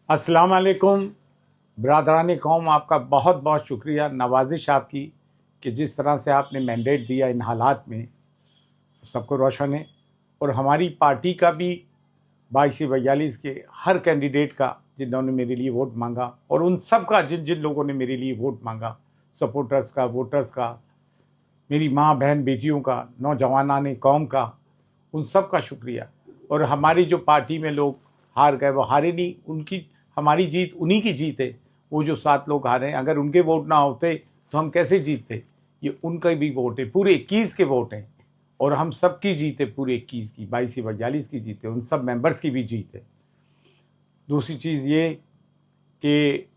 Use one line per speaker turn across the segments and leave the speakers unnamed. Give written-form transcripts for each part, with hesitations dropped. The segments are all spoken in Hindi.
अस्सलाम वालेकुम बरादरानी कौम, आपका बहुत बहुत शुक्रिया, नवाजिश आपकी कि जिस तरह से आपने मैंडेट दिया इन हालात में सबको रोशन है। और हमारी पार्टी का भी 2242 के हर कैंडिडेट का जिन्होंने मेरे लिए वोट मांगा और उन सब का जिन जिन लोगों ने मेरे लिए वोट मांगा, सपोर्टर्स का, वोटर्स का, मेरी माँ बहन बेटियों का, नौजवानाने कौम का, उन सब का शुक्रिया। और हमारी जो पार्टी में लोग हार गए वो हारे नहीं, उनकी हमारी जीत उन्हीं की जीत है। वो जो 7 लोग हारे हैं, अगर उनके वोट ना होते तो हम कैसे जीतते? ये उनका भी वोट है, पूरे 21 के वोट हैं और हम सब की जीत है, पूरे 21 की, 22 से 42 की जीत है, उन सब मेंबर्स की भी जीत है। दूसरी चीज़ ये कि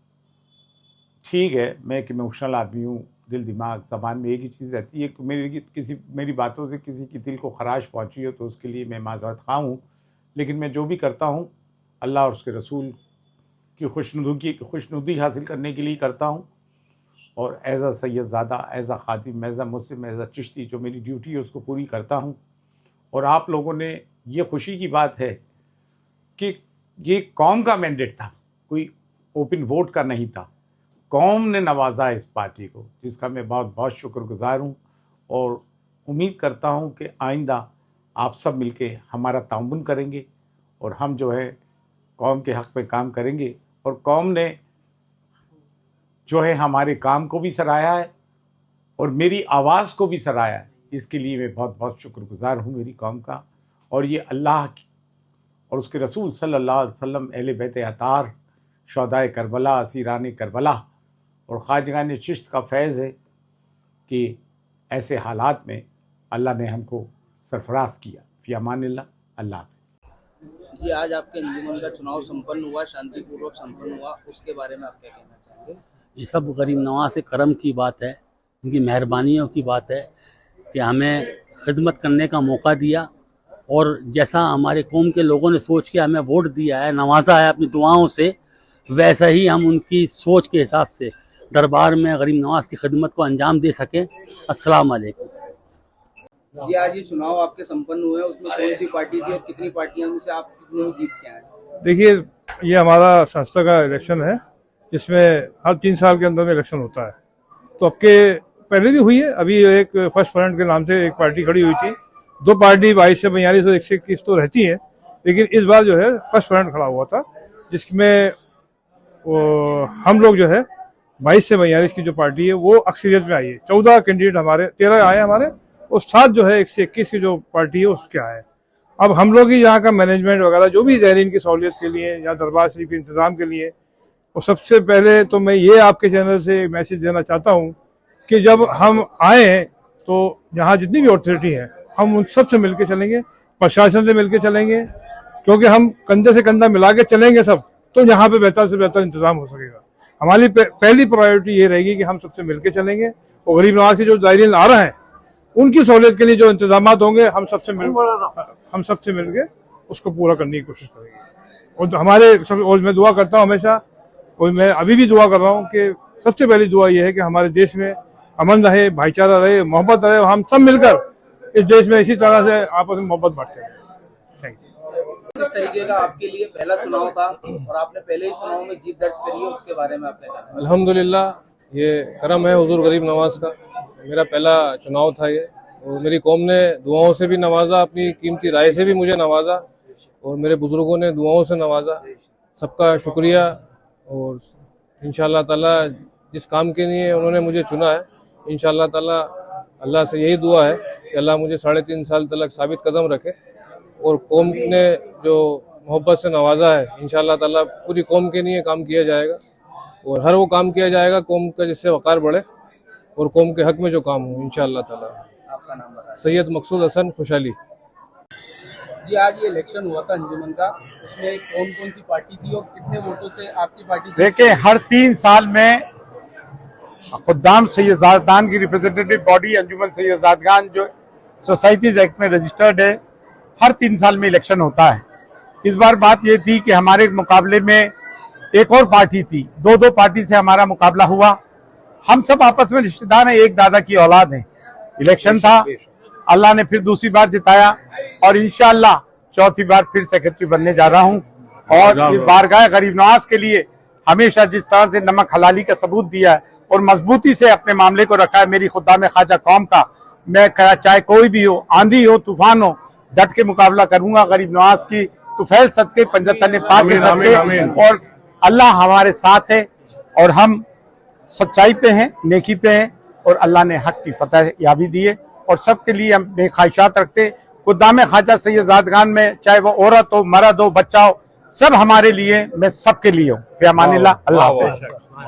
ठीक है, मैं एक इमोशनल आदमी हूँ, दिल दिमाग ज़बान में एक ही चीज़ रहती है। मेरी बातों से किसी की दिल को खराश पहुँची हो तो उसके लिए मैं माज़रत ख़्वाह हूँ, लेकिन मैं जो भी करता हूँ अल्लाह और उसके रसूल की खुशनुदी हासिल करने के लिए करता हूँ। और एज़ अ सैयदज़ादा, एज़ अ ख़ातिम, as a Muslim, as a Chishti, जो मेरी ड्यूटी है उसको पूरी करता हूँ। और आप लोगों ने, ये खुशी की बात है कि ये कौम का मैंडेट था, कोई ओपन वोट का नहीं था। कौम ने नवाजा इस पार्टी को, जिसका मैं बहुत बहुत शुक्रगुज़ार हूँ। और उम्मीद करता हूँ कि आइंदा आप सब मिलके हमारा ताउन करेंगे और हम जो है कौम के हक़ में काम करेंगे। और कौम ने जो है हमारे काम को भी सराहा है और मेरी आवाज़ को भी सराहा है। इसके लिए मैं बहुत बहुत शुक्रगुज़ार हूँ मेरी कौम का। और ये अल्लाह की और उसके रसूल सल्लल्लाहु अलैहि वसल्लम, अहले बैत अतार, शोहदाए करबला, असीरान करबला और ख़ाजगान चिश्त का फैज़ है कि ऐसे हालात में अल्लाह ने हमको सरफराज किया। फ़ी अमानिल्लाह, अल्लाह हाफ़िज़।
जी, आज आपके अंजुमन का चुनाव संपन्न हुआ, शांतिपूर्वक संपन्न हुआ, उसके बारे में आप क्या कहना चाहेंगे?
ये सब गरीब नवाज से करम की बात है, उनकी मेहरबानियों की बात है कि हमें खिदमत करने का मौका दिया। और जैसा हमारे कौम के लोगों ने सोच के हमें वोट दिया है, नवाजा है अपनी दुआओं से, वैसा ही हम उनकी सोच के हिसाब से दरबार में गरीब नवाज की खिदमत को अंजाम दे सकें। अस्सलाम वालेकुम।
जी, आज ये चुनाव आपके संपन्न हुए, उसमें कौन सी पार्टी थी और कितनी पार्टियों में से आप कितने में जीत के आए?
देखिए, ये हमारा संस्था का इलेक्शन है जिसमें हर 3 साल के अंदर में इलेक्शन होता है। तो अब के पहले भी हुई है, अभी एक फर्स्ट फ्रंट के नाम से एक पार्टी खड़ी हुई थी। 2 पार्टी 22 से 42 और 121 तो रहती है, लेकिन इस बार जो है फर्स्ट फ्रंट खड़ा हुआ था, जिसमें हम लोग जो है 22 से 42 की जो पार्टी है वो अक्सरियत में आई है। 14 कैंडिडेट हमारे, 13 आए हमारे, और 7 जो है 121 की जो पार्टी है उसके आए। अब हम लोग ही यहाँ का मैनेजमेंट वगैरह जो भी ज़ायरीन की सहूलियत के लिए या दरबार शरीफ के इंतजाम के लिए, और सबसे पहले तो मैं ये आपके चैनल से मैसेज देना चाहता हूँ कि जब हम आए तो यहाँ जितनी भी अथॉरिटी है हम उन सब से मिलकर चलेंगे, प्रशासन से मिलकर चलेंगे, क्योंकि हम कंधे से कंधा मिला के चलेंगे सब, तो यहाँ पे बेहतर से बेहतर इंतजाम हो सकेगा। हमारी पहली प्रायोरिटी ये रहेगी कि हम सबसे मिलकर चलेंगे और गरीब नवाज के जो ज़ायरीन आ रहे हैं उनकी सहूलियत के लिए जो इंतजाम होंगे हम सबसे मिलके उसको पूरा करने की कोशिश करेंगे। और हमारे सब, और मैं दुआ करता हूँ हमेशा, और मैं अभी भी दुआ कर रहा हूँ कि सबसे पहली दुआ ये है कि हमारे देश में अमन रहे, भाईचारा रहे, मोहब्बत रहे, और हम सब मिलकर इस देश में इसी तरह से आपस में मोहब्बत बांटते हैं। Thank you.
किस तरीके का आपके लिए पहला चुनाव था और आपने पहले ही चुनाव में जीत दर्ज करी है, उसके बारे में आपने कहा।
अल्हम्दुलिल्लाह, ये करम है हुजूर गरीब नवाज का। मेरा पहला चुनाव था ये, और मेरी कौम ने दुआओं से भी नवाजा, अपनी कीमती राय से भी मुझे नवाजा, और मेरे बुजुर्गों ने दुआओं से नवाजा। सबका शुक्रिया। और इंशाअल्लाह ताला जिस काम के लिए उन्होंने मुझे चुना है, इंशाअल्लाह ताला अल्लाह से यही दुआ है कि अल्लाह मुझे 3.5 साल तक साबित कदम रखे, और कौम ने जो मोहब्बत से नवाजा है, इंशाअल्लाह ताला पूरी कौम के लिए काम किया जाएगा, और हर वो काम किया जाएगा कौम का जिससे वक़ार बढ़े और कौम के हक में जो काम हो, इंशाअल्लाह ताला।
आपका नाम बताएं।
सैयद मकसूद हसन खुशहाली।
जी, आज ये इलेक्शन हुआ था अंजुमन का, उसमें कौन कौन सी पार्टी थी और कितने वोटों से आपकी पार्टी थी?
देखिए, हर 3 साल में खुद्दाम सैयदादान की रिप्रेजेंटेटिव बॉडी अंजुमन सैयदादान जो सोसाइटीज एक्ट में रजिस्टर्ड है, हर 3 साल में इलेक्शन होता है। इस बार बात ये थी कि हमारे मुकाबले में एक और पार्टी थी, दो पार्टी से हमारा मुकाबला हुआ। हम सब आपस में रिश्तेदार हैं, एक दादा की औलाद है। इलेक्शन था, अल्लाह ने फिर दूसरी बार जिताया, और इंशाअल्लाह चौथी बार फिर सेक्रेटरी बनने जा रहा हूं। और इस बारगाह गरीब नवाज के लिए हमेशा जिस तरह से नमक हलाली का सबूत दिया है और मजबूती से अपने मामले को रखा है, मेरी खुदा में ख्वाजा कौम का, मैं चाहे कोई भी हो, आंधी हो तूफान हो, डट के मुकाबला करूंगा गरीब नवाज की तुफैल सदके पंजतन पाक के सदके। और अल्लाह हमारे साथ है, और हम सच्चाई पे हैं, नेकी पे हैं, और अल्लाह ने हक की फतह याबी दी है, और सबके लिए हम नेक ख्वाहिशात रखते। खुद्दाम ख्वाजा सैयदादान में चाहे वो औरत हो, मर्द हो, बच्चा हो, सब हमारे लिए, मैं सबके लिए हूँ। फ़ी अमानिल्लाह, अल्लाह हाफ़िज़।